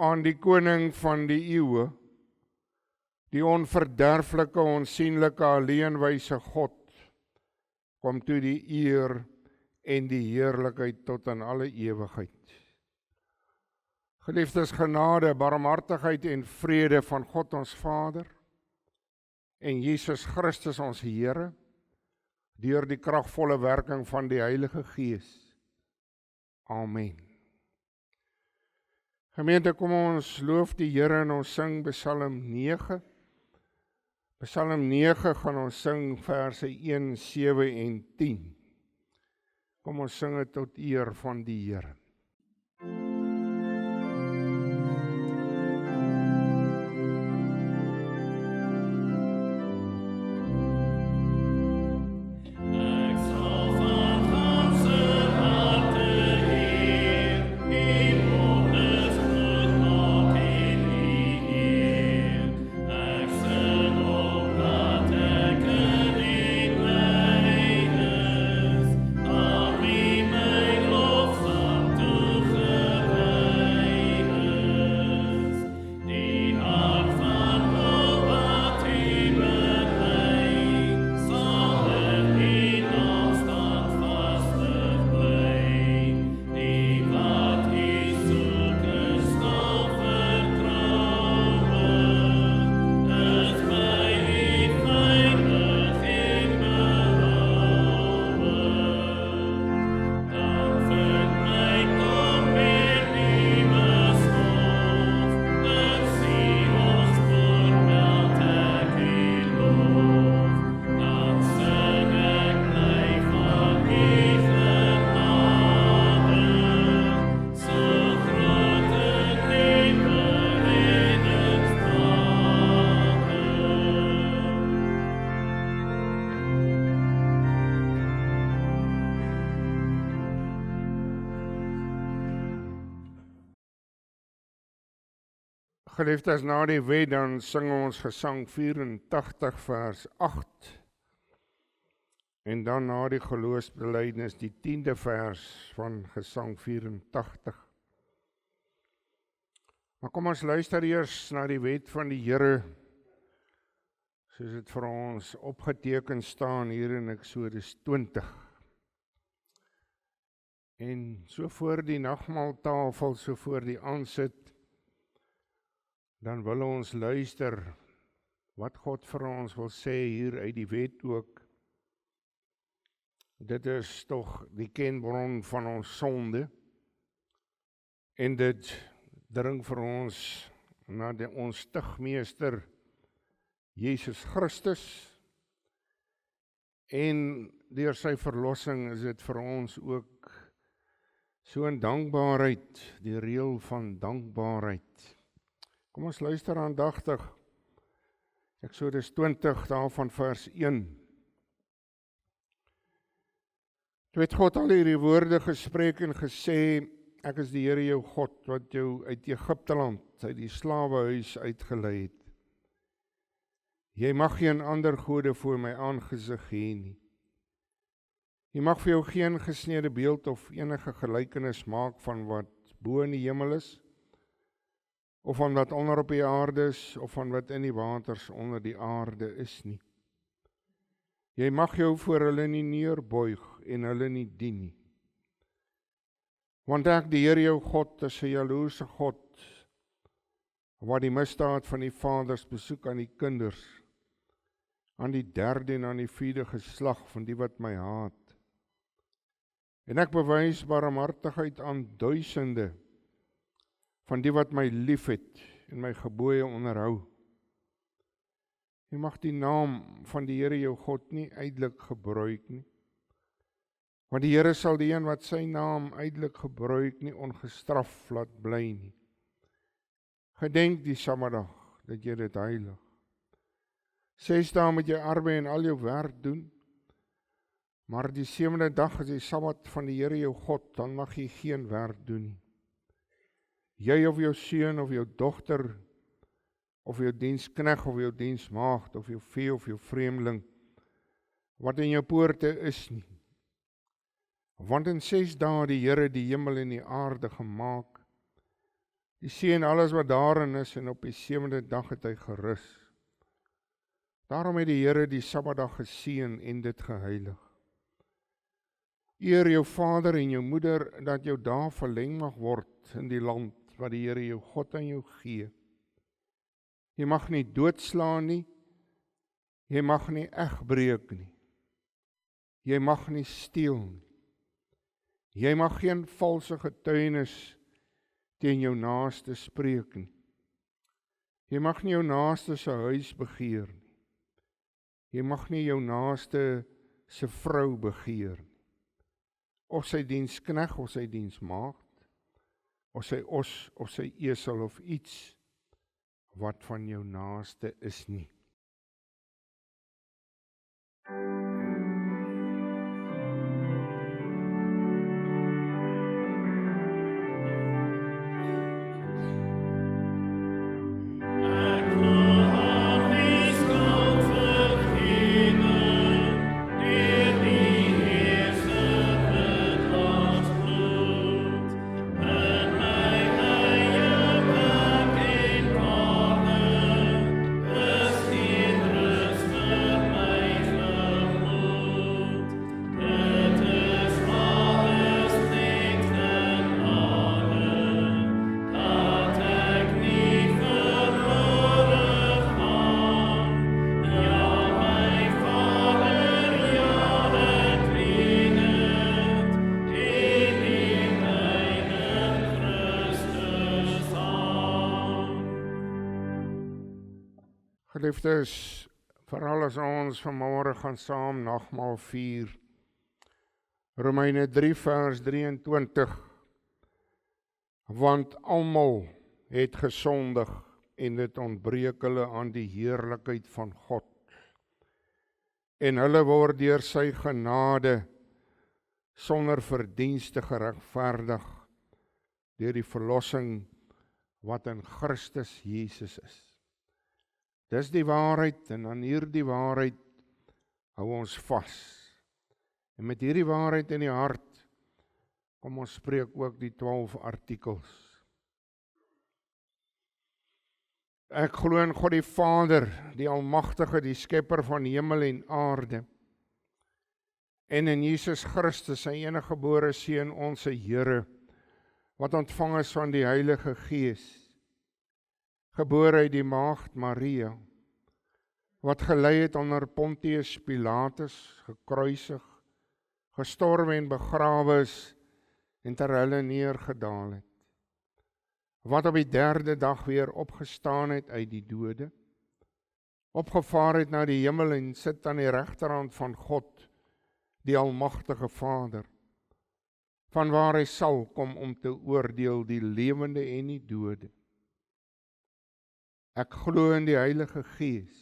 aan die koning van die eeue, die onverderflike, onsienlike, alleenwyse God, kom toe die eer en die heerlikheid tot in alle ewigheid. Geliefdes, genade, barmhartigheid en vrede van God ons Vader en Jesus Christus ons Here, deur die kragvolle werking van die Heilige Gees. Amen. Gemeente, kom ons loof die Here en ons sing Psalm 9. Psalm 9 gaan ons sing verse 1, 7 en 10. Kom ons sing dit tot eer van die Here. Geliefdes, na die wet dan sing ons gesang 84 vers 8 en dan na die geloofsbelijdenis die 10de vers van gesang 84. Maar kom ons luister eers na die wet van die Here, soos dit vir ons opgeteken staan hier in Eksodus 20. En so voor die nagmaaltafel, so voor die aansit, dan wil ons luister wat God vir ons wil sê hier uit die wet ook. Dit is tog die kenbron van ons sonde en dit dring vir ons na ons stigmeester Jesus Christus en deur sy verlossing is dit vir ons ook so 'n dankbaarheid, die reël van dankbaarheid. Kom ons luister aandagtig, Eksodus 20, daarvan vers 1. Toe het God al hierdie woorde gespreek en gesê, ek is die Here jou God, wat jou uit Egipte land, uit die slawehuis uitgelei het. Jy mag geen ander gode voor my aangesig hê nie. Jy mag vir jou geen gesneede beeld of enige gelykenis maak van wat bo in die hemel is, of van wat onder op die aarde is, of van wat in die waters onder die aarde is nie. Jy mag jou voor hulle nie neerbuig en hulle nie dien nie. Want ek, die Here jou God, is 'n jaloerse God, wat die misdaad van die vaders besoek aan die kinders, aan die 3de en aan die 4de geslag van die wat my haat. En ek bewys barmhartigheid aan duisende van die wat my lief het en my gebooie onderhou. Jy mag die naam van die Here jou God nie uitelik gebruik nie, want die Here sal die een wat sy naam uitelik gebruik nie ongestraf laat bly nie. Gedenk die Saterdag, dat jy dit heilig. 6 dae moet jy arbei en al jou werk doen, maar die 7de dag is die Sabbat van die Here jou God, dan mag jy geen werk doen nie. Jy of jou seun of jou dogter, of jou diensknegt of jou diensmaagd, of jou vee of jou vreemdeling, wat in jou poorte is nie. Want in 6 dae die Here die hemel en die aarde gemaak, die see en alles wat daarin is, en op die 7de dag het hy gerus. Daarom het die Here die Sabbatdag geseën en dit geheilig. Eer jou vader en jou moeder, dat jou dae verleng mag word in die land wat die Here jou God aan jou gee. Jy mag nie doodslaan nie, jy mag nie egbreek nie, jy mag nie steel nie, jy mag geen valse getuienis teen jou naaste spreek nie, jy mag nie jou naaste se huis begeer nie, jy mag nie jou naaste se vrou begeer nie, of sy dienskneg of sy diensmaagd, of sy os of sy esel of iets wat van jou naaste is nie. Geliefdes, veral as ons vanmôre gaan saam nagmaal vier, Romeine 3 vers 23, want almal het gesondig en dit ontbreek hulle aan die heerlikheid van God, en hulle word deur sy genade sonder verdienste geregverdig deur die verlossing wat in Christus Jesus is. Dis die waarheid, en aan hierdie waarheid hou ons vas. En met hierdie waarheid in die hart, kom ons spreek ook die 12 artikels. Ek glo in God die Vader, die Almagtige, die Skepper van hemel en aarde, en in Jesus Christus, sy enige gebore Seun, ons Here, wat ontvang is van die Heilige Gees, gebore uit die maagd Maria, wat gelei het onder Pontius Pilatus, gekruisig, gestorwe en begrawe is, en ter hulle neergedaal het, wat op die 3de dag weer opgestaan het uit die dode, opgevaar het na die hemel en sit aan die regterhand van God, die Almagtige Vader, vanwaar hy sal kom om te oordeel die lewende en die dode. Ek glo in die Heilige Gees.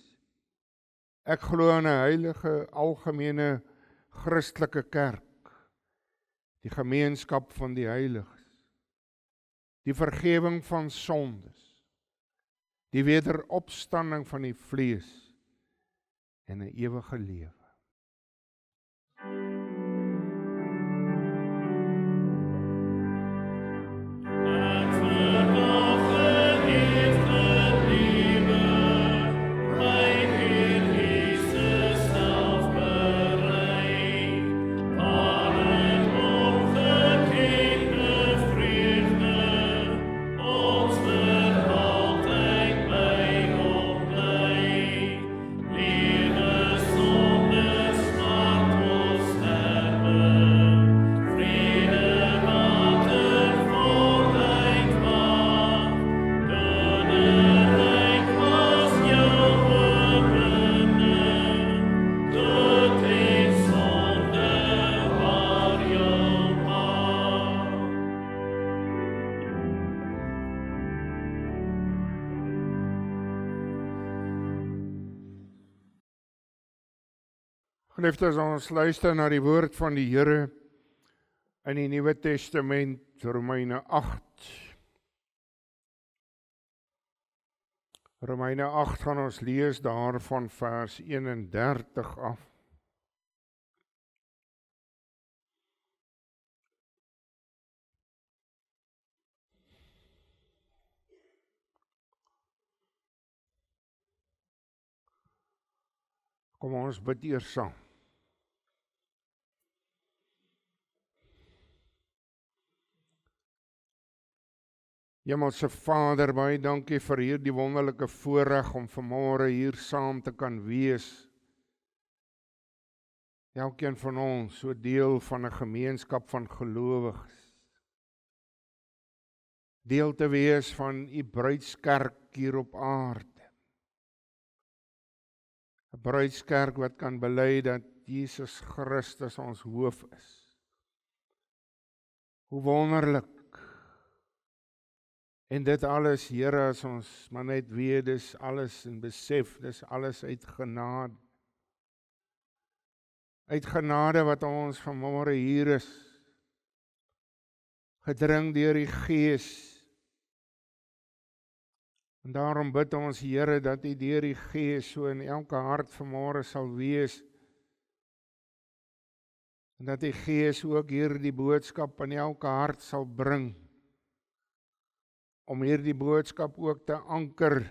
Ek glo in 'n heilige, algemene, Christelike kerk, die gemeenskap van die heiliges, die vergewing van sondes, die wederopstanding van die vlees en 'n ewige lewe. Geliefdes, ons luister na die woord van die Here in die Nuwe Testament, Romeine 8. Romeine 8 gaan ons lees daarvan vers 31 af. Kom ons bid eers saam. Hemelse Vader, baie dankie vir hierdie wonderlike voorreg om vanmôre hier saam te kan wees. Elkeen van ons so deel van 'n gemeenskap van gelowiges. Deel te wees van u bruidskerk hier op aarde. 'n Bruidskerk wat kan bely dat Jesus Christus ons hoof is. Hoe wonderlik. En dit alles, Here, as ons maar net weet, dis alles en besef, dis alles uit genade. Uit genade wat ons vanmôre hier is, gedring deur die Gees. En daarom bid ons, Here, dat U deur die Gees so in elke hart vanmôre sal wees, en dat die Gees ook hierdie boodskap in elke hart sal bring, om hierdie boodskap ook te anker,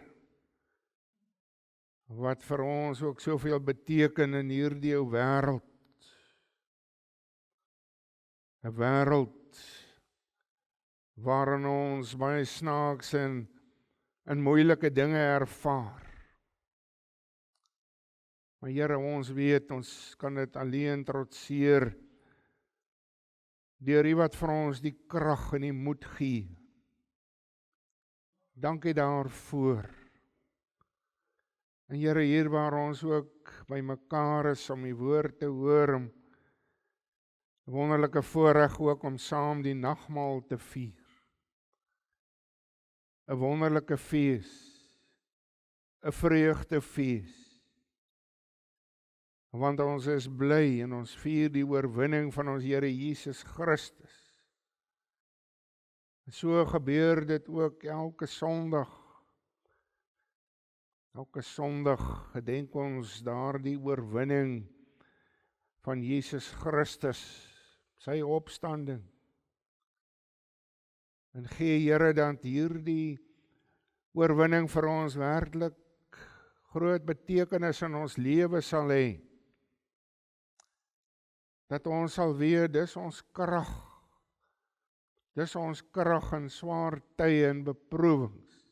wat vir ons ook soveel beteken in hierdie wêreld. 'n Wêreld waarin ons baie snaaks en moeilike dinge ervaar. Maar Here, ons weet, ons kan dit alleen trotseer deur U wat vir ons die krag en die moed gee. Dankie daarvoor. En Here, hier waar ons ook by mekaar is om U woord te hoor, om 'n wonderlike voorreg ook om saam die nagmaal te vier. 'n Wonderlike fees, 'n vreugdefees. Want ons is bly en ons vier die oorwinning van ons Here Jesus Christus. En so gebeur dit ook elke Sondag. Elke Sondag gedenk ons daardie oorwinning van Jesus Christus, sy opstanding. En gee Here dat hierdie oorwinning vir ons werklik groot betekenis in ons lewe sal hê. Dat ons sal weet, dis ons krag. Dis ons krag in swaar tye en beproewings.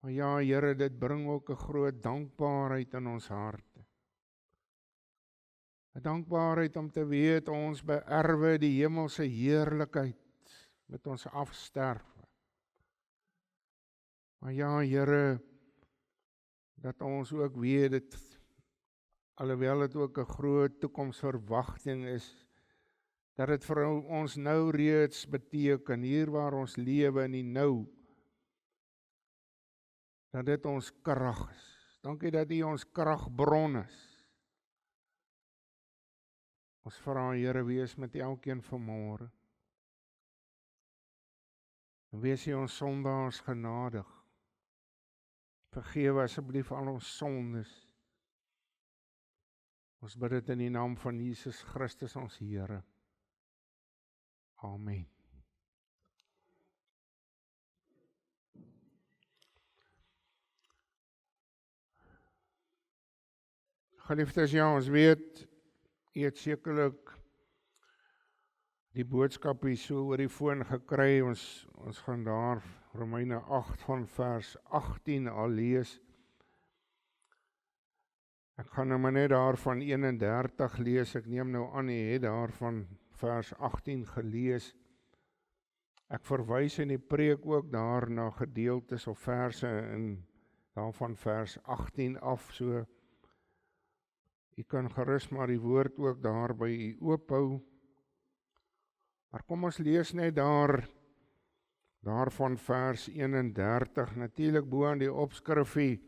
Maar ja, Here, dit bring ook 'n groot dankbaarheid in ons harte. 'n Dankbaarheid om te weet ons beerwe die hemelse heerlikheid met ons afsterwe. Maar ja, Here, dat ons ook weet dit, alhoewel dit ook 'n groot toekomsverwagting is, dat dit vir ons nou reeds beteken, hier waar ons lewe in die nou, dat dit ons krag is. Dankie dat U ons kragbron is. Ons vra, Here, wees met elkeen vanmôre. En wees U ons sondaars genadig. Vergewe asseblief al ons sondes. Ons bid dit in die naam van Jesus Christus ons Here. Amen. Geliefdes, ja, ons weet, U het sekerlik die boodskap hier so oor die foon gekry. Ons gaan daar Romeine 8 van vers 18 al lees. Ek gaan nou maar net daar van 31 lees. Ek neem nou aan, U het daar van vers 18 gelees. Ek verwys in die preek ook daar na gedeeltes of verse in daarvan vers 18 af, so U kan gerus maar die woord ook daar by U oophou. Maar kom ons lees net daarvan vers 31, natuurlik bo aan die opskrifie.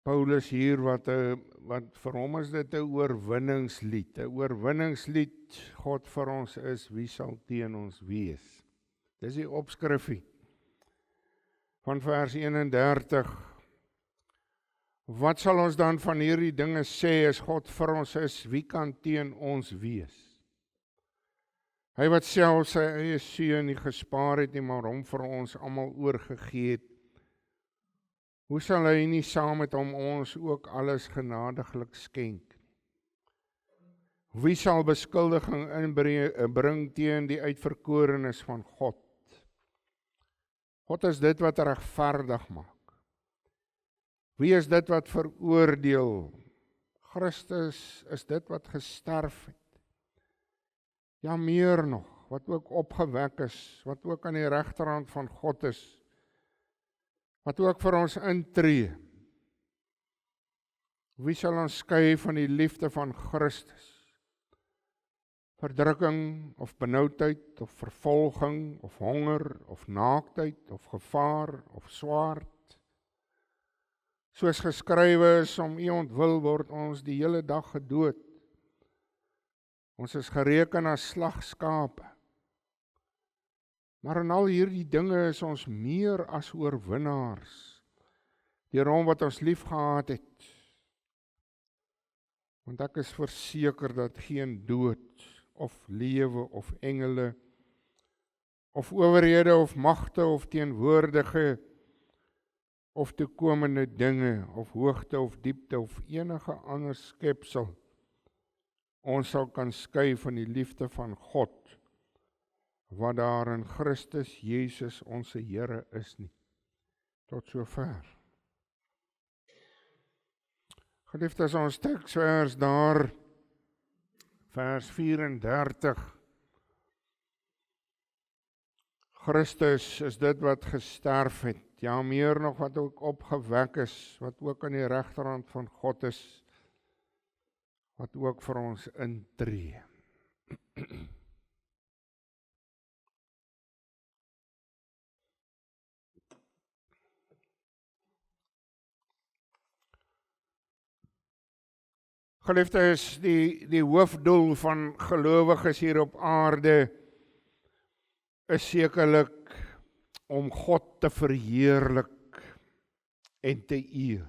Paulus hier wat vir hom is dit 'n oorwinningslied. 'n Oorwinningslied, God vir ons is, wie sal teen ons wees? Dis die opskrifie van vers 31. Wat sal ons dan van hierdie dinge sê as God vir ons is, wie kan teen ons wees? Hy wat self sy eie seun nie gespaar het nie, maar hom vir ons almal oorgegee het, Hoe sal hy nie saam met hom ons ook alles genadiglik skenk? Wie sal beskuldiging inbring teen die uitverkorenes van God? God is dit wat regverdig maak. Wie is dit wat veroordeel? Christus is dit wat gesterf het. Ja, meer nog, wat ook opgewek is, wat ook aan die regterhand van God is, wat ook vir ons intree. Wie sal ons skei van die liefde van Christus? Verdrukking of benoudheid of vervolging of honger of naaktheid of gevaar of swaard. Soos geskrywe is, om U ontwil word ons die hele dag gedood. Ons is gereken as slagskape. Maar in al hierdie dinge is ons meer as oorwinnaars, deur hom wat ons lief gehad het. Want ek is verseker dat geen dood, of lewe, of engele, of owerhede, of magte, of teenwoordige, of toekomende dinge, of hoogte, of diepte, of enige ander skepsel, ons sal kan skei van die liefde van God, wat daar in Christus Jesus onze Here is nie. Tot sover. Geliefdes, ons teksvers daar, vers 34. Christus is dit wat gesterf het, ja meer nog wat ook opgewek is, wat ook aan die regterhand van God is, wat ook vir ons intree. Geliefdes, die hoofdoel van gelowiges hier op aarde is sekerlik om God te verheerlik en te eer.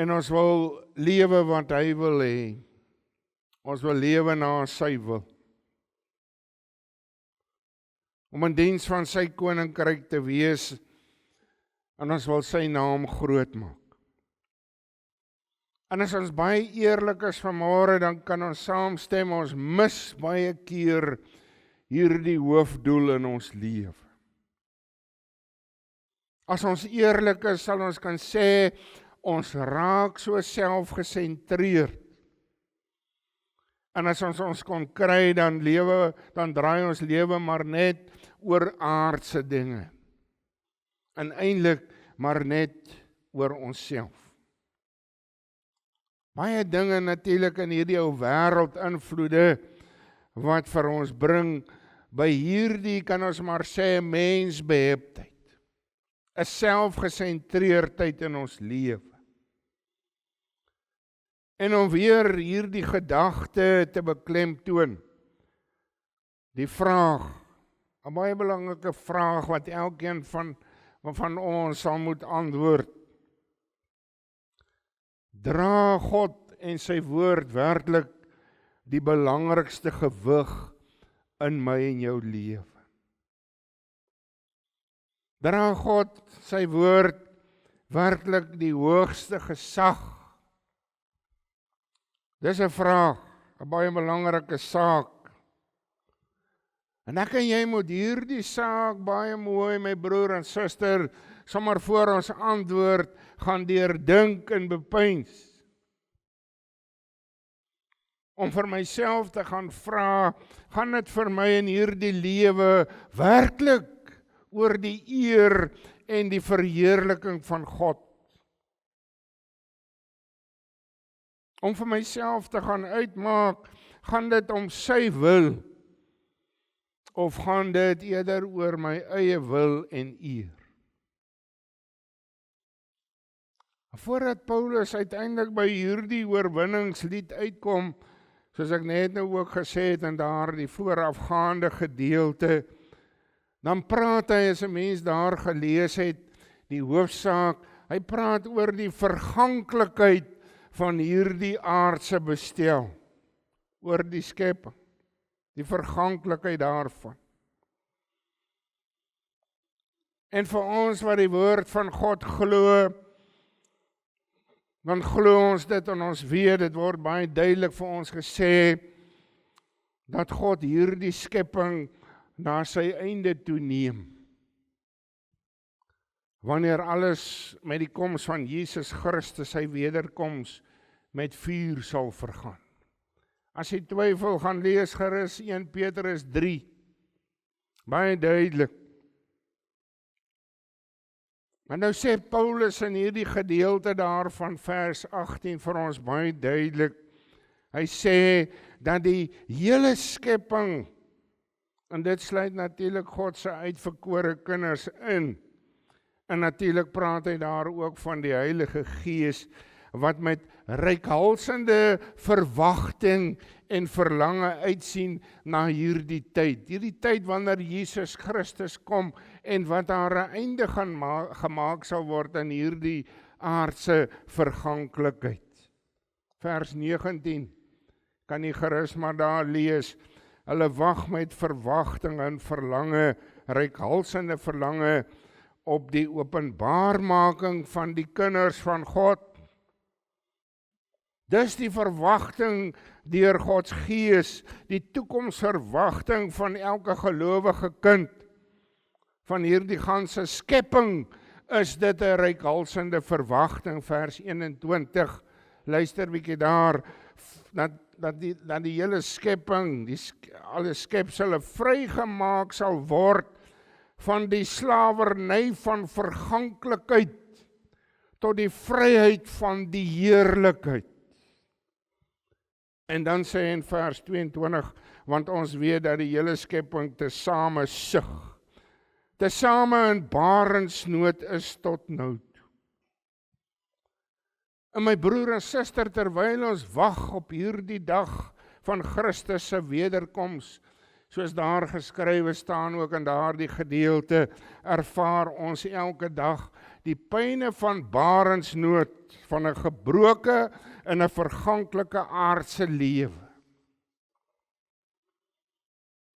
En ons wil lewe wat hy wil hê. Ons wil lewe na sy wil. Om in diens van sy koninkryk te wees, en ons wil sy naam groot maak. En as ons baie eerlik is vanmôre, dan kan ons saamstem, ons mis baie keer hierdie hoofdoel in ons lewe. As ons eerlik is, sal ons kan sê, ons raak so selfgesentreerd. En as ons kon kry, dan draai ons lewe maar net oor aardse dinge. En eintlik maar net oor onsself. Baie dinge natuurlik in hierdie ou wêreld invloede wat vir ons bring by hierdie, kan ons maar sê, mensbeheptheid. 'n selfgesentreerdheid in ons lewe. En om weer hierdie gedagte te beklemtoon, die vraag, 'n baie belangrike vraag wat elkeen van ons sal moet antwoord. Dra God en sy woord werklik die belangrikste gewig in my en jou lewe? Dra God sy woord werklik die hoogste gesag? Dis 'n vraag, 'n baie belangrike saak. En ek en jy moet hierdie saak baie mooi, my broer en suster, sommer voor ons antwoord gaan deurdink en bepeins. Om vir myself te gaan vra, gaan dit vir my in hierdie lewe werklik oor die eer en die verheerliking van God? Om vir myself te gaan uitmaak, gaan dit om sy wil, of gaan dit eerder oor my eie wil en eer? Voordat Paulus uiteindelik by hierdie oorwinningslied uitkom, soos ek net nou ook gesê het in daardie voorafgaande gedeelte, dan praat hy, as 'n mens daar gelees het, die hoofsaak, hy praat oor die verganklikheid van hierdie aardse bestel, oor die skepping, die verganklikheid daarvan. En vir ons wat die woord van God glo, dan glo ons dit en ons weet, dit word baie duidelik vir ons gesê, dat God hierdie skepping na sy einde toe neem. Wanneer alles met die koms van Jesus Christus, sy wederkoms, met vuur sal vergaan. As jy twyfel, gaan lees gerus 1 Petrus 3. Baie duidelik. En nou sê Paulus in hierdie gedeelte daarvan vers 18 vir ons baie duidelik. Hy sê dat die hele skepping, en dit sluit natuurlik God se uitverkore kinders in, en natuurlik praat hy daar ook van die Heilige Gees, wat met reikhalsende verwagting en verlange uitsien na hierdie tyd wanneer Jesus Christus kom en wat daar 'n einde gaan gemaak sal word aan hierdie aardse verganklikheid. Vers 19, kan jy gerus maar daar lees, hulle wag met verwagting en verlange, reikhalsende verlange op die openbaarmaking van die kinders van God. Dis die verwagting deur God se Gees, die toekomsverwagting van elke gelowige kind. Van hierdie ganse skepping is dit 'n reikhalsende verwagting, vers 21. Luister bietjie daar, dat die hele skepping, alle skepsele vrygemaak sal word van die slawerny van verganklikheid tot die vryheid van die heerlikheid. En dan sê hy in vers 22, want ons weet dat die hele skepping tesame sug, tesame in barensnood is tot nou toe. En my broer en suster, terwyl ons wag op hierdie dag van Christus se wederkoms, soos daar geskrywe staan ook in daardie gedeelte, ervaar ons elke dag die pyne van barensnood, van 'n gebroke en 'n verganklike aardse lewe.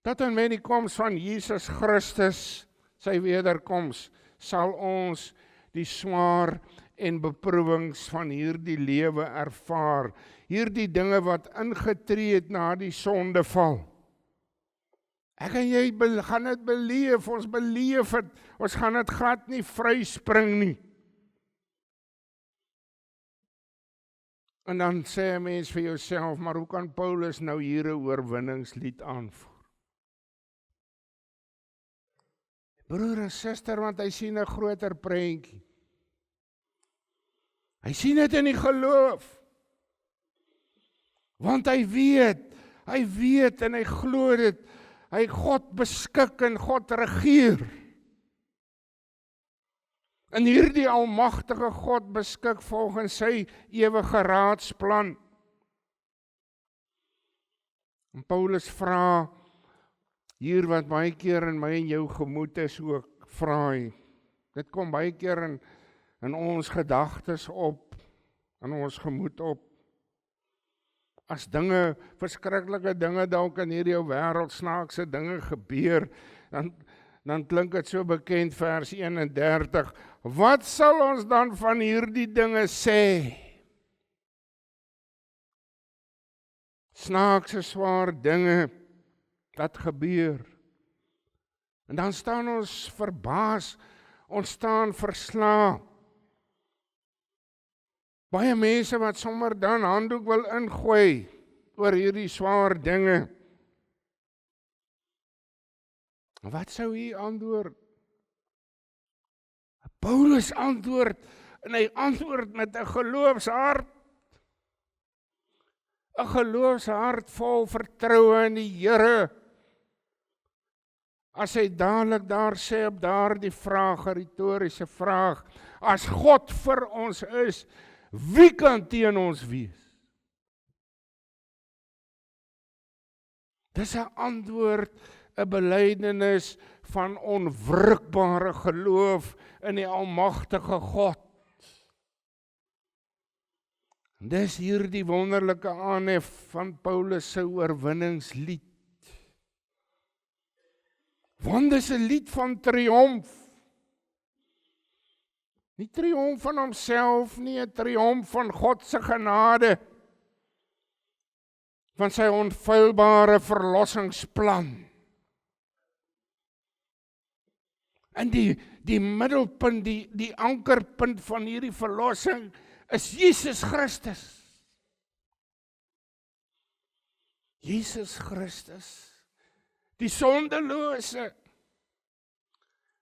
Dat en met die koms van Jesus Christus, sy wederkoms, sal ons die swaar en beproewings van hierdie lewe ervaar, hierdie dinge wat ingetree het na die sondeval. Ek en jy gaan dit beleef, ons beleef het, ons gaan dit glad nie vryspring nie. En dan sê 'n mens vir jouself, maar hoe kan Paulus nou hier 'n oorwinningslied aanvoer? Broer en suster, want hy sien 'n groter prentjie. Hy sien dit in die geloof. Want hy weet en hy glo dit, hy God beskik en God regeer. En hierdie almagtige God beskik volgens sy ewige raadsplan. En Paulus vra hier wat baie keer in my en jou gemoed is ook, vra hy. Dit kom baie keer in ons gedagtes op, in ons gemoed op. As dinge, verskriklike dinge dalk in hierdie wêreld, snaakse dinge gebeur, dan klink dit so bekend, vers 31. Wat sal ons dan van hierdie dinge sê? Snaakse, swaar dinge wat gebeur. En dan staan ons verbaas, ons staan versla. Baie mense wat sommer dan handdoek wil ingooi oor hierdie swaar dinge. Wat sou hy antwoord? Paulus antwoord, en hy antwoord met 'n geloofshart. 'n Geloofshart vol vertroue in die Here. As hy dadelik daar sê op daardie vraag, 'n retoriese vraag, as God vir ons is, wie kan teen ons wees? Dis 'n antwoord, 'n belydenis van onwrikbare geloof in die almagtige God. Dis hierdie wonderlike aanhef van Paulus se oorwinningslied. Want dis 'n lied van triomf. Nie triomf van homself nie, 'n triomf van God se genade, van sy onfeilbare verlossingsplan. En die middelpunt, die ankerpunt van hierdie verlossing is Jesus Christus. Jesus Christus, die sondelose,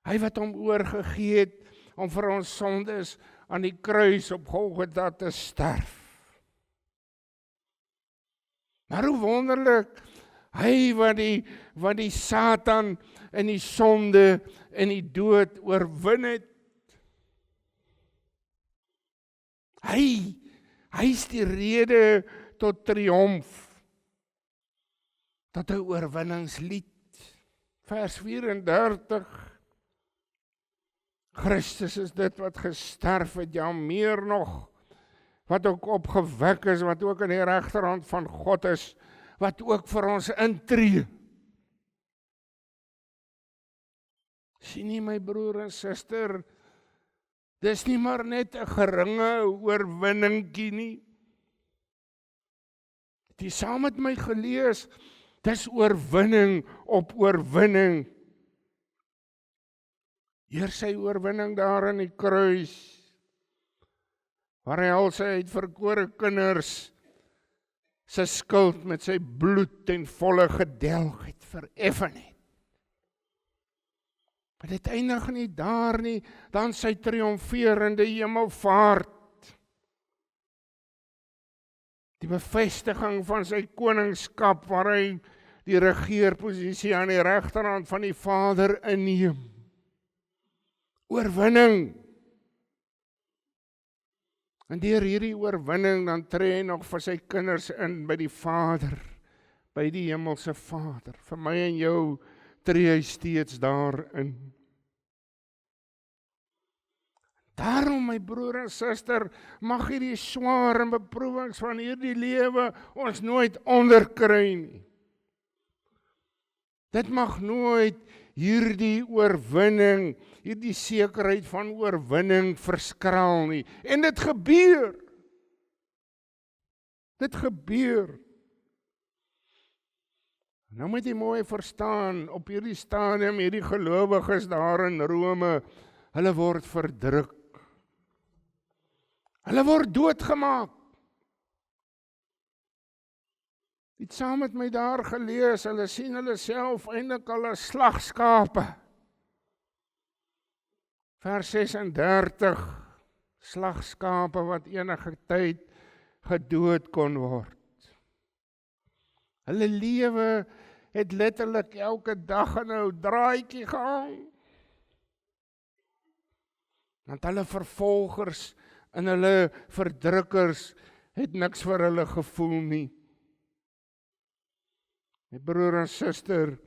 hy wat hom oorgegee het om vir ons sondes aan die kruis op Golgotha te sterf. Maar hoe wonderlik, hy wat die Satan en die sonde en die dood oorwin het. Hy is die rede tot triomf, tot 'n oorwinningslied. Vers 34, Christus is dit wat gesterf het, ja meer nog, wat ook opgewek is, wat ook aan die regterhand van God is, wat ook vir ons intree. Sien nie my broer en suster, dis nie maar net 'n geringe oorwinningkie nie. Het jy saam met my gelees, dis oorwinning op oorwinning. Eers sy oorwinning daar in die kruis, waar hy al sy uitverkore kinders sy skuld met sy bloed ten volle gedelg het, vereffen het. Maar dit eindig nie daar nie, dan sy triomferende hemelvaart. Die bevestiging van sy koningskap, waar hy die regeerposisie aan die regterhand van die Vader inneem. Oorwinning. En deur hierdie oorwinning, dan tree hy nog vir sy kinders in by die Vader, by die hemelse Vader. Vir my en jou tree hy steeds daarin. Daarom, my broer en suster, mag hierdie swaar en beproewings van hierdie lewe ons nooit onderkry nie. Dit mag nooit hierdie oorwinning, hierdie sekerheid van oorwinning verskraal nie. En dit gebeur. Dit gebeur. Nou moet jy mooi verstaan, op hierdie stadium, hierdie gelowiges daar in Rome, hulle word verdruk. Hulle word doodgemaak. Ek het saam met my daar gelees, hulle sien hulle self eintlik al as slagskape. Vers 36, slagskape wat enige tyd gedood kon word. Hulle lewe het letterlik elke dag in 'n draadjie gehang. Want hulle vervolgers en hulle verdrukkers het niks vir hulle gevoel nie. My broer en suster,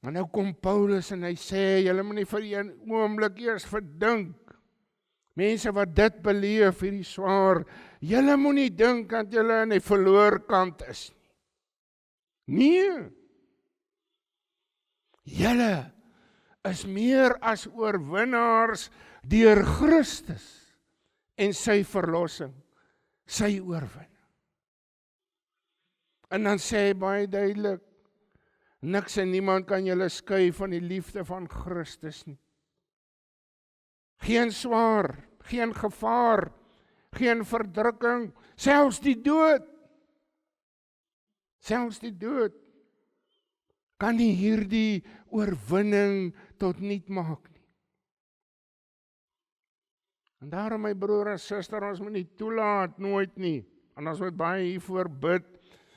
en nou kom Paulus en hy sê, julle moet nie vir een oomblik eers verdink, mense wat dit beleef, hierdie swaar, julle moet nie dink dat julle in die verloor kant is nie. Nee. Julle is meer as oorwinnaars deur Christus en sy verlossing, sy oorwinning. En dan sê hy baie duidelik, niks en niemand kan julle skei van die liefde van Christus nie. Geen swaar, geen gevaar, geen verdrukking, selfs die dood. Selfs die dood kan nie hierdie oorwinning tot niet maak nie. En daarom, my broer en suster, ons moet nie toelaat, nooit nie. En ons moet baie hiervoor bid,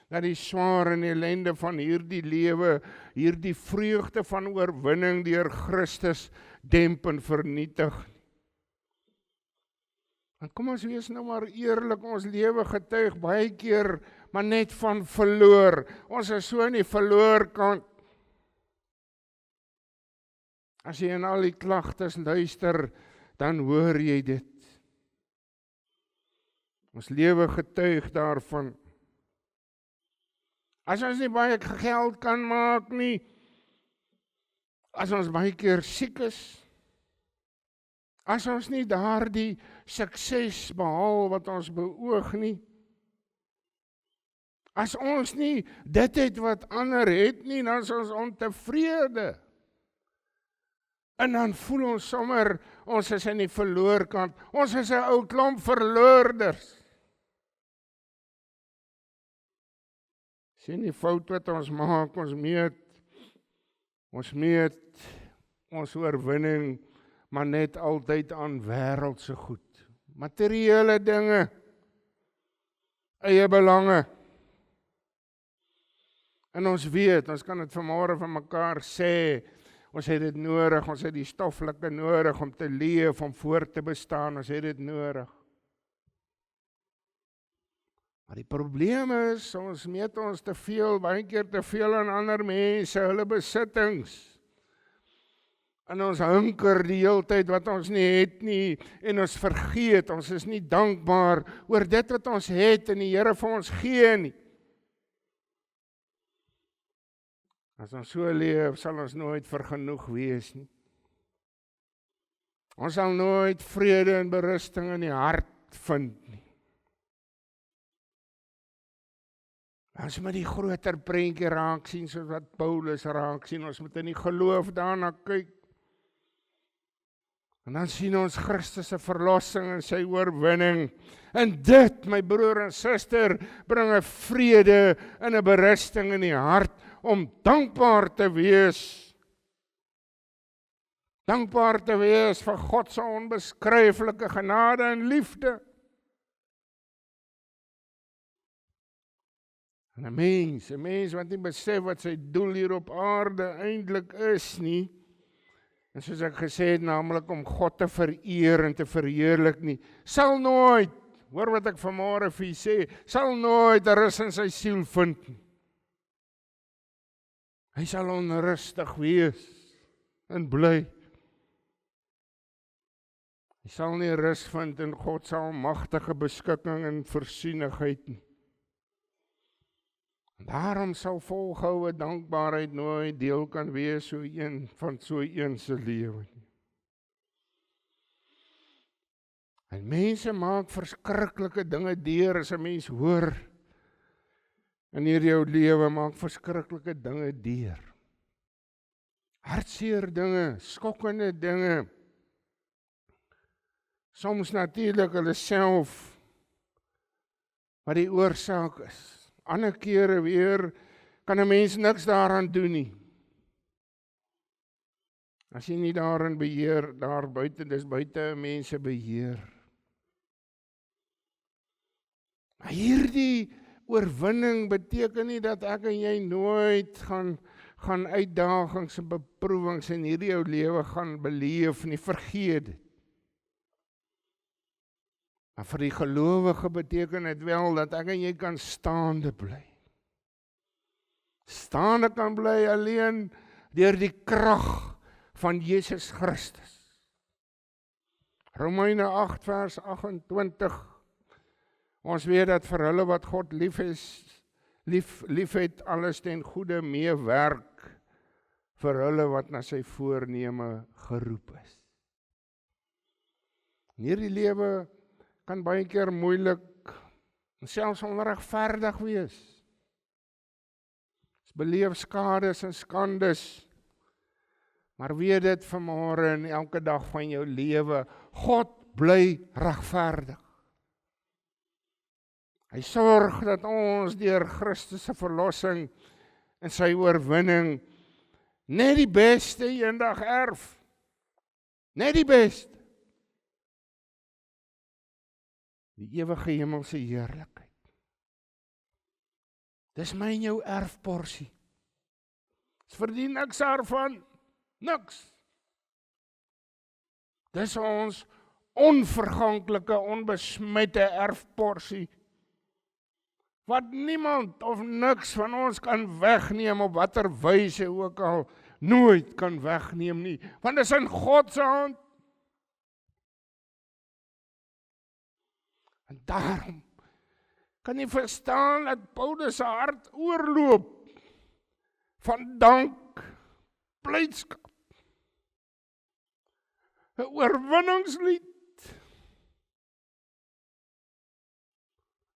dat die swaar en ellende van hierdie lewe, hierdie vreugde van oorwinning deur Christus demp en vernietig. En kom ons wees nou maar eerlik, ons lewe getuig baie keer, maar net van verloor. Ons is so in die verloorkant. As jy in al die klagtes luister, dan hoor jy dit. Ons lewe getuig daarvan. As ons nie baie geld kan maak nie, as ons baie keer siek is, As ons nie daardie sukses behaal wat ons beoog nie, as ons nie dit het wat ander het nie, dan is ons ontevrede. En dan voel ons sommer, ons is in die verloorkant, ons is 'n ou klomp verloorders. Sien die fout wat ons maak, ons meet ons oorwinning, maar net altyd aan wêreldse goed. Materiële dinge, eie belange. En ons weet, ons kan dit vanmôre van mekaar sê, ons het dit nodig, ons het die stoffelike nodig om te leef, om voort te bestaan, ons het dit nodig. Maar die probleem is, ons meet ons te veel, baie keer te veel aan ander mense, hulle besittings. En ons hunker die hele tyd wat ons nie het nie, en ons vergeet, ons is nie dankbaar oor dit wat ons het en die Here vir ons gee nie. As ons so leef, sal ons nooit vergenoeg wees nie. Ons sal nooit vrede en berusting in die hart vind nie. Ons moet die groter prentjie raak sien, soos wat Paulus raak sien, ons moet in die geloof daarna kyk. En dan sien ons Christus se verlossing en sy oorwinning. En dit, my broer en suster, bring 'n vrede en 'n berusting in die hart om dankbaar te wees. Dankbaar te wees vir God se onbeskryflike genade en liefde. En 'n mens wat nie besef wat sy doel hier op aarde eintlik is nie, en soos ek gesê het, naamlik om God te vereer en te verheerlik nie, sal nooit, hoor wat ek vanmôre vir u sê, sal nooit rus in sy siel vind nie. Hy sal onrustig wees en bly. Hy sal nie rus vind in God se almagtige beskikking en voorsienigheid nie. En daarom sal volgehoue dankbaarheid nooit deel kan wees van so een se lewe nie. En mense maak verskriklike dinge deur as 'n mens hoor in hierdie ou lewe, maak verskriklike dinge deur. Hartseer dinge, skokkende dinge. Soms natuurlik hulle self wat die oorsaak is. Ander kere weer kan 'n mens niks daaraan doen nie. As jy nie daarin beheer, daar buite, dis buite mense beheer. Maar hierdie oorwinning beteken nie dat ek en jy nooit gaan uitdagings en beproewings in hierdie ou lewe gaan beleef nie, vergeet dit. Maar vir die gelowige beteken dit wel dat ek en jy kan staande bly. Staande kan bly alleen deur die krag van Jesus Christus. Romeine 8 vers 28. Ons weet dat vir hulle wat God liefhet, alles ten goeie meewerk vir hulle wat na sy voorneme geroep is. In hierdie lewe kan baie keer moeilik en selfs onregverdig wees. Ons beleef skades en skandes, maar weet dit vanmôre en elke dag van jou lewe, God bly regverdig. Hy sorg dat ons deur Christus se verlossing en sy oorwinning net die beste eendag erf. Net die beste. Die ewige hemelse heerlikheid. Dis my en jou erfporsie. Ons verdien niks daarvan. Niks. Dis ons onverganklike, onbesmette erfporsie. Wat niemand of niks van ons kan wegneem op watter wyse ook al, nooit kan wegneem nie. Want dit is in God se hand. En daarom kan jy verstaan dat Paulus se hart oorloop van dank, blydskap. 'n oorwinningslied.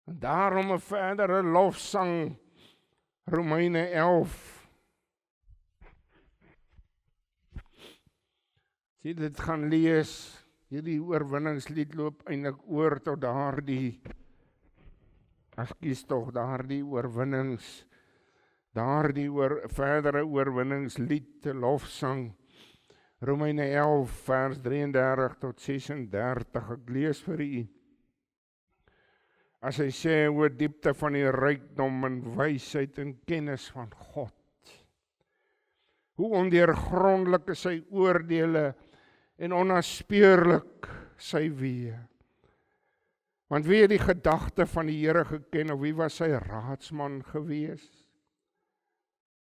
En daarom 'n verdere lofsang, Romeine 11. As jy dit gaan lees, hierdie oorwinningslied loop eintlik oor tot daardie oorwinnings, verdere oorwinningslied, lofsang, Romeine 11 vers 33 tot 36, ek lees vir u. As hy sê oor diepte van die rykdom en wysheid en kennis van God, hoe ondeurgrondelik is sy oordeele en onnaspeurlik sy weë. Want wie het die gedagte van die Here geken, of wie was sy raadsman gewees?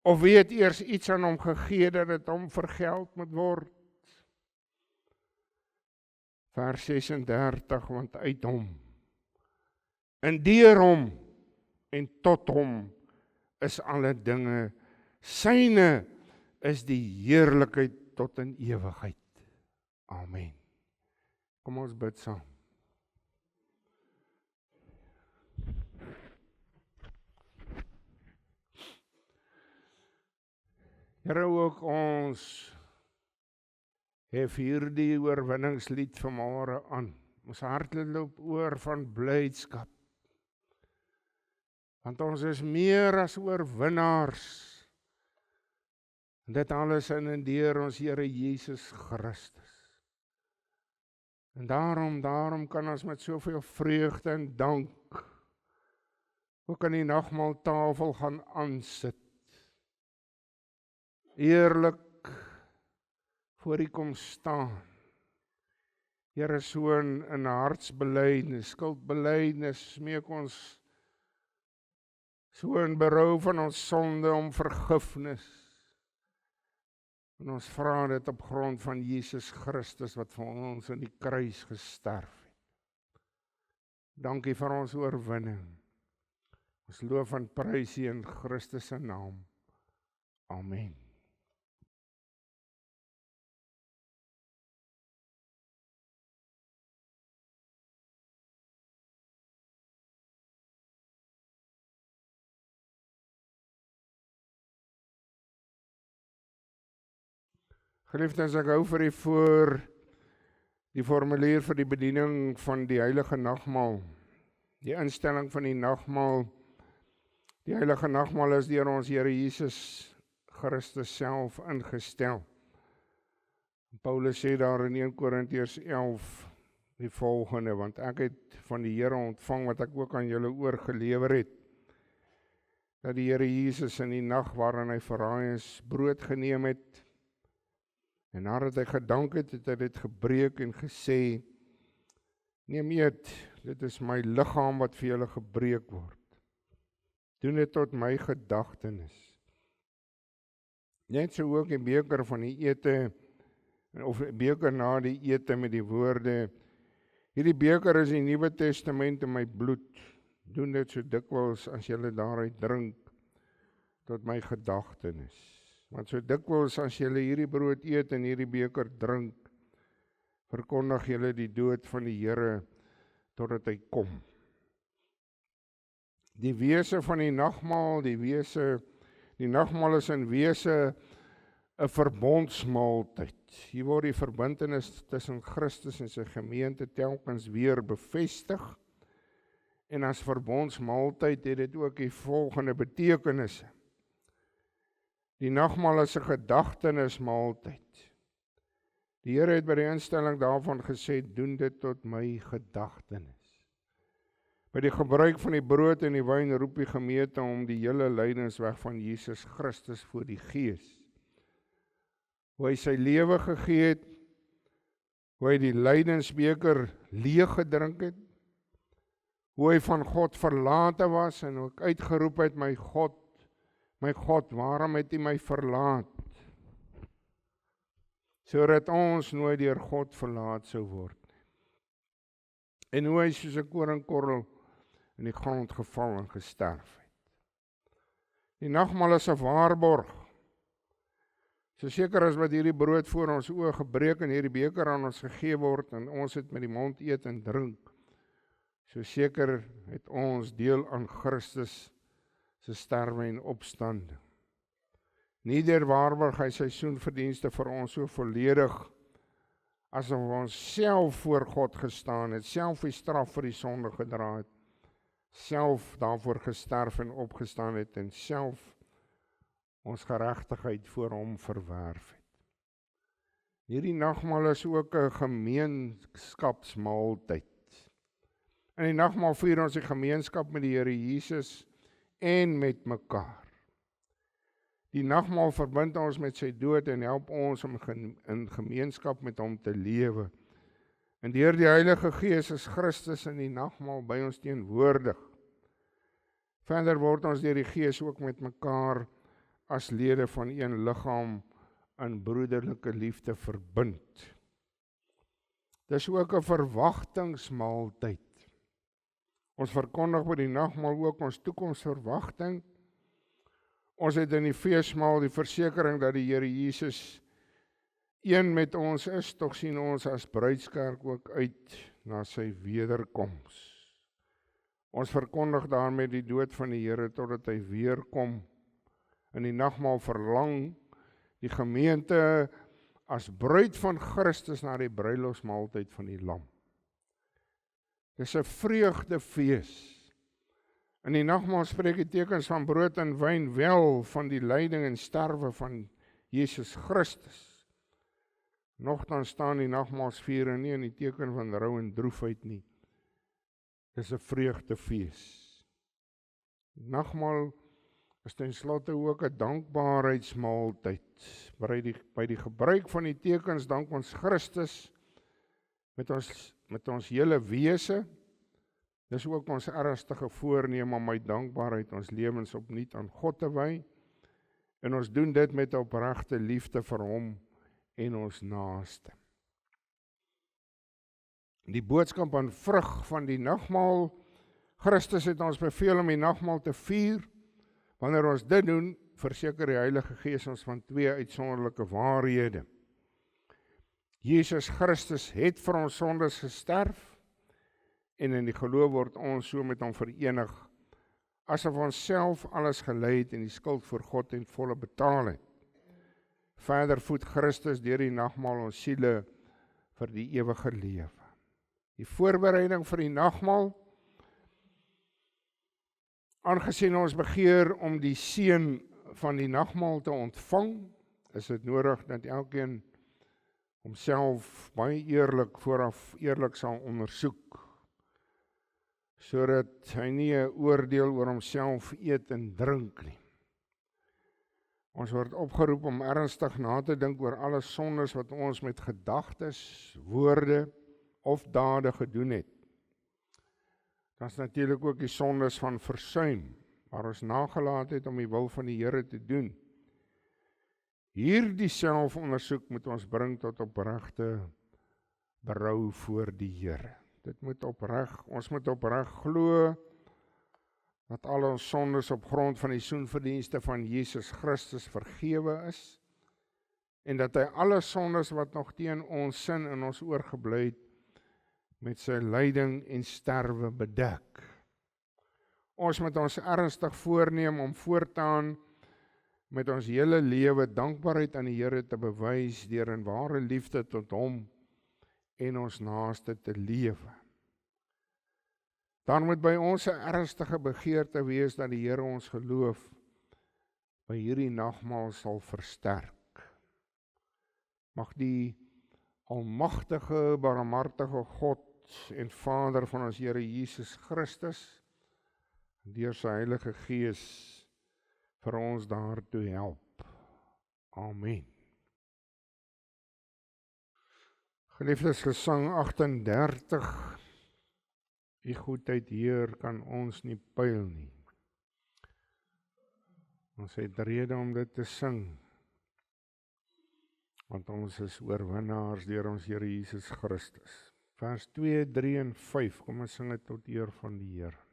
Of wie het eers iets aan hom gegee dat dit hom vergeld moet word? Vers 36, want uit hom, en deur hom, en tot hom, is alle dinge, syne is die heerlikheid tot in ewigheid. Amen. Kom ons bid saam. Here, ook ons hef hierdie oorwinningslied vanmôre aan. Ons harte loop oor van blydskap. Want ons is meer as oorwinnaars. En dit alles in en deur ons Here Jesus Christus. En daarom kan ons met soveel vreugde en dank ook aan die nagmaaltafel gaan aansit. Eerlik voor U kom staan. Here, so in hartsbelydenis, skuldbelydenis, smeek ons so in berou van ons sonde om vergifnis. En ons vra dit op grond van Jesus Christus wat vir ons in die kruis gesterf het. Dankie vir ons oorwinning. Ons loof en prys U in Christus se naam. Amen. Geliefdes, ek hou vir u voor die formulier vir die bediening van die Heilige Nagmaal. Die instelling van die nagmaal. Die Heilige Nagmaal is deur ons Here Jesus Christus self ingestel. Paulus sê daar in 1 Korintiërs 11 die volgende, want ek het van die Here ontvang wat ek ook aan julle oorgelewer het, dat die Here Jesus in die nag waarin hy verraai is, brood geneem het, en nadat hy gedank het, het hy dit gebreek en gesê, neem eet, dit is my liggaam wat vir julle gebreek word. Doen dit tot my gedagtenis. Net so ook die beker van die ete, of beker na die ete met die woorde, hierdie beker is die Nuwe Testament in my bloed. Doen dit so dikwels as julle daaruit drink, tot my gedagtenis. Want so dikwels as julle hierdie brood eet en hierdie beker drink, verkondig julle die dood van die Here totdat hy kom. Die wese van die nagmaal, die nagmaal is in wese 'n verbondsmaaltyd. Hier word die verbintenis tussen Christus en sy gemeente telkens weer bevestig. En as verbondsmaaltyd het dit ook die volgende betekenisse. Die nagmaal is 'n gedagtenismaaltyd. Die Here het by die instelling daarvan gesê, doen dit tot my gedagtenis. By die gebruik van die brood en die wyn roep die gemeente om die hele lydensweg van Jesus Christus voor die Gees. Hoe hy sy lewe gegee het, hoe hy die lydensbeker leeg gedrink het, hoe hy van God verlate was en ook uitgeroep het, my God, waarom het U my verlaat? Sodat ons nooit deur God verlaat sou word. En hoe hy soos 'n koringkorrel in die grond geval en gesterf het. Die nagmaal is 'n waarborg So seker as wat hierdie brood voor ons oë gebreek en hierdie beker aan ons gegee word en ons het met die mond eet en drink, so seker het ons deel aan Christus se sterwe en opstanding. Nie deur waarborg hy sy soenverdienste vir ons so volledig, asof ons self voor God gestaan het, self die straf vir die sonde gedra het, self daarvoor gesterf en opgestaan het en self ons geregtigheid voor hom verwerf het. Hierdie nagmaal is ook 'n gemeenskapsmaaltyd. In die nagmaal vier ons die gemeenskap met die Here Jesus en met mekaar. Die nagmaal verbind ons met sy dood en help ons om in gemeenskap met hom te lewe. En deur die Heilige Gees is Christus in die nagmaal by ons teenwoordig. Verder word ons deur die Gees ook met mekaar as lede van een liggaam in broederlike liefde verbind. Dis ook 'n verwagtingsmaaltyd. Ons verkondig by die nagmaal ook ons toekomsverwagting. Ons het in die feesmaal die versekering dat die Here Jesus een met ons is, tog sien ons as bruidskerk ook uit na sy wederkoms. Ons verkondig daarmee die dood van die Here totdat hy weer kom. In die nagmaal verlang die gemeente as bruid van Christus na die bruilofsmaaltyd van die Lam. Dis 'n vreugdefees. In die nagmaal spreek die tekens van brood en wyn wel van die lyding en sterwe van Jesus Christus. Nogtans staan die nagmaalsviering nie in die teken van rou en droefheid nie. Dis 'n vreugdefees. Nagmaal is ten slotte ook 'n dankbaarheidsmaaltyd. By die gebruik van die tekens dank ons Christus met ons hele wese. Dis ook ons ernstige voorneem om my dankbaarheid ons lewens opnuut aan God te wy. En ons doen dit met opregte liefde vir hom en ons naaste. Die boodskap aan vrug van die nagmaal. Christus het ons beveel om die nagmaal te vier. Wanneer ons dit doen, verseker die Heilige Gees ons van twee uitsonderlike waarhede. Jesus Christus het vir ons sondes gesterf en in die geloof word ons so met hom verenig, asof ons self alles gelei het en die skuld voor God en volle betaal het. Verder voed Christus deur die nagmaal ons siele vir die ewige lewe. Die voorbereiding vir die nagmaal. Aangesien ons begeer om die seën van die nagmaal te ontvang, is dit nodig dat elkeen homself baie vooraf eerlik sal ondersoek, sodat hy nie 'n oordeel oor homself eet en drink nie. Ons word opgeroep om ernstig na te dink oor alle sondes wat ons met gedagtes, woorde of dade gedoen het. Dat is natuurlik ook die sondes van versuim, waar ons nagelaat het om die wil van die Here te doen. Hierdie selfondersoek moet ons bring tot opregte berou voor die Here. Ons moet opreg glo dat al ons sondes op grond van die soenverdienste van Jesus Christus vergewe is en dat hy alle sondes wat nog teen ons sin in ons oorgebly het met sy lyding en sterwe bedek. Ons moet ons ernstig voorneem om voortaan met ons hele lewe dankbaarheid aan die Here te bewys deur in ware liefde tot hom en ons naaste te lewe. Dan moet by ons 'n ernstige begeerte wees dat die Here ons geloof by hierdie nagmaal sal versterk. Mag die almagtige, barmhartige God en Vader van ons Here Jesus Christus deur sy Heilige Gees vir ons daartoe help. Amen. Geliefdes, gesang 38. Die goedheid, Heer, kan ons nie pyl nie. Ons het rede om dit te sing, want ons is oorwinnaars deur ons Here Jesus Christus. Vers 2, 3 en 5, kom ons sing dit tot eer van die Here.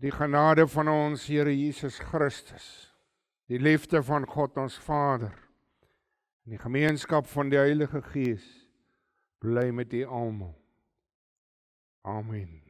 Die genade van ons Here Jesus Christus, die liefde van God ons Vader, en die gemeenskap van die Heilige Gees, bly met u almal. Amen.